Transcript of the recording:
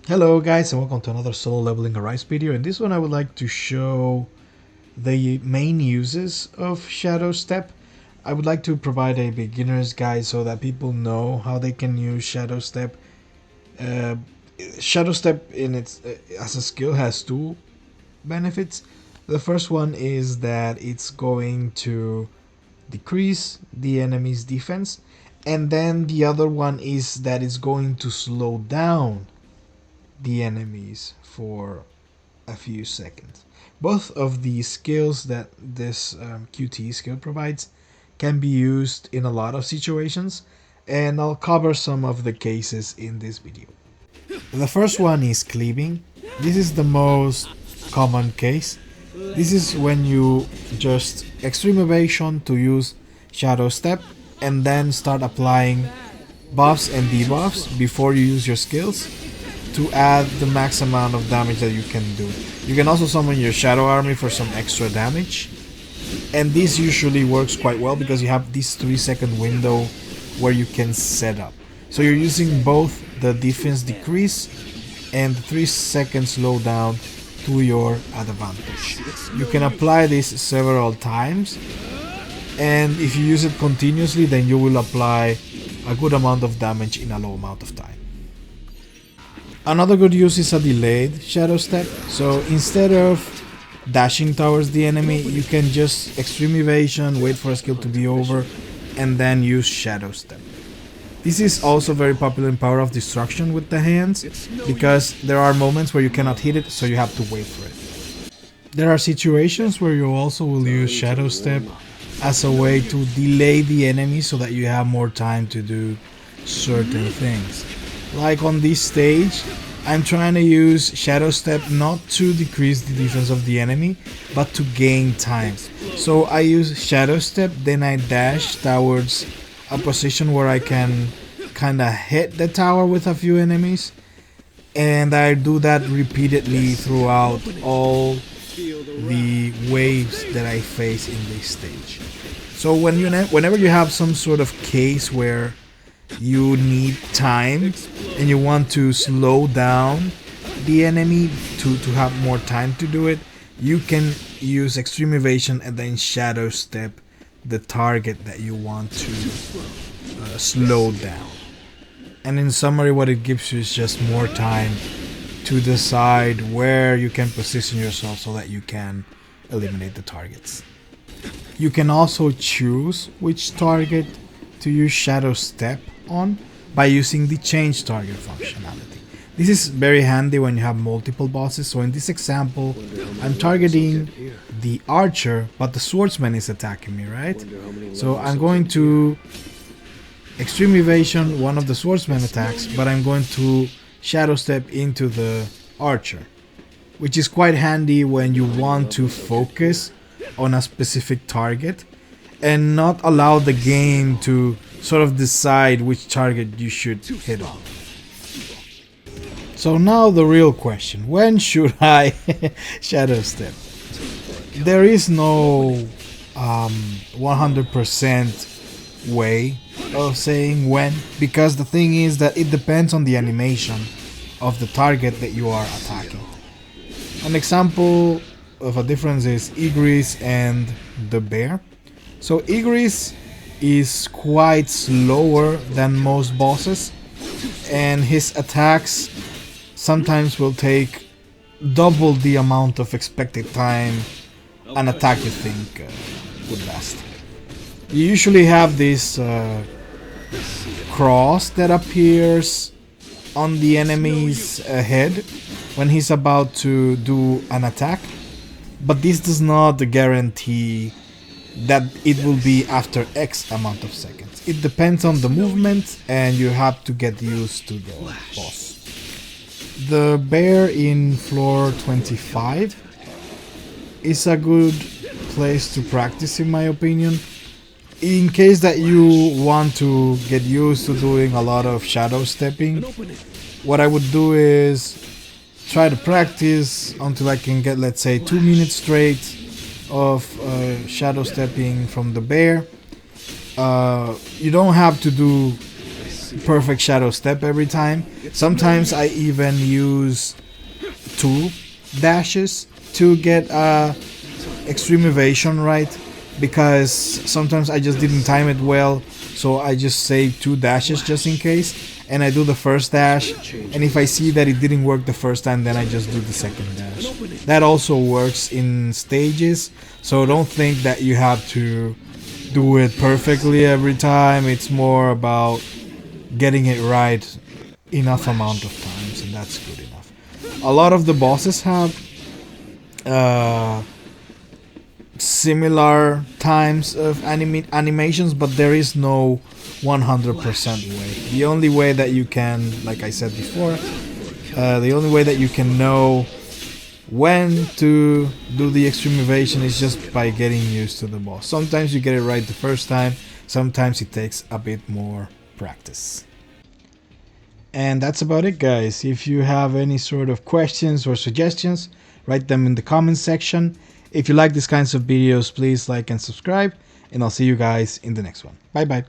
Hello guys and welcome to another sololevelingarise video. In this one I would like to show the main uses of Shadow Step. I would like to provide a beginner's guide so that people know how they can use Shadow Step. Uh, Shadow Step in its as a skill has two benefits. The first one is that it's going to decrease the enemy's defense, and then the other one is that it's going to slow down the enemies for a few seconds. Both of the skills that this QTE skill provides can be used in a lot of situations, and I'll cover some of the cases in this video. The first one is Cleaving. This is the most common case. This is when you just extreme evasion to use Shadow Step and then start applying buffs and debuffs before you use your skills to add the max amount of damage that you can do. You can also summon your Shadow Army for some extra damage, and this usually works quite well because you have this 3-second window where you can set up. So you're using both the defense decrease and the 3-second slowdown to your advantage. You can apply this several times, and if you use it continuously then you will apply a good amount of damage in a low amount of time. Another good use is a delayed Shadow Step. So instead of dashing towards the enemy, you can just extreme evasion, wait for a skill to be over, and then use Shadow Step. This is also very popular in Power of Destruction with the hands, because there are moments where you cannot hit it, so you have to wait for it. There are situations where you also will use Shadow Step as a way to delay the enemy so that you have more time to do certain things. Like on this stage, I'm trying to use Shadow Step not to decrease the defense of the enemy, but to gain time. So I use Shadow Step, then I dash towards a position where I can kinda hit the tower with a few enemies, and I do that repeatedly throughout all the waves that I face in this stage. So whenever you have some sort of case where you need time and you want to slow down the enemy to have more time to do it, you can use extreme evasion and then Shadow Step the target that you want to slow down. And in summary, what it gives you is just more time to decide where you can position yourself so that you can eliminate the targets. You can also choose which target to use Shadow Step on by using the change target functionality. This is very handy when you have multiple bosses. So in this example, I'm targeting the archer, but the swordsman is attacking me, right? So I'm going to extreme evasion one of the swordsman attacks, but I'm going to Shadow Step into the archer, which is quite handy when you want to focus on a specific target and not allow the game to sort of decide which target you should hit on. So now the real question, when should I Shadow Step? There is no 100% way of saying when, because the thing is that it depends on the animation of the target that you are attacking. An example of a difference is Igris and the bear. So Igris is quite slower than most bosses, and his attacks sometimes will take double the amount of expected time an attack you think would last. You usually have this cross that appears on the enemy's head when he's about to do an attack, but this does not guarantee that it will be after X amount of seconds. It depends on the movement, and you have to get used to the boss. The bear in floor 25 is a good place to practice, in my opinion. In case that you want to get used to doing a lot of shadow stepping, what I would do is try to practice until I can get, let's say, 2 minutes straight of shadow stepping from the bear. You don't have to do perfect shadow step every time. Sometimes I even use 2 dashes to get extreme evasion right, because sometimes I just didn't time it well, so I just save 2 dashes just in case, and I do the first dash, and if I see that it didn't work the first time, then I just do the second dash. That also works in stages, so don't think that you have to do it perfectly every time. It's more about getting it right enough amount of times, and that's good enough. A lot of the bosses have similar times of animations, but there is no 100% way. The only way that you can, like I said before, the only way that you can know when to do the extreme evasion is just by getting used to the boss. Sometimes you get it right the first time, sometimes it takes a bit more practice. And that's about it, guys. If you have any sort of questions or suggestions, write them in the comments section. If you like these kinds of videos, please like and subscribe, and I'll see you guys in the next one. Bye bye.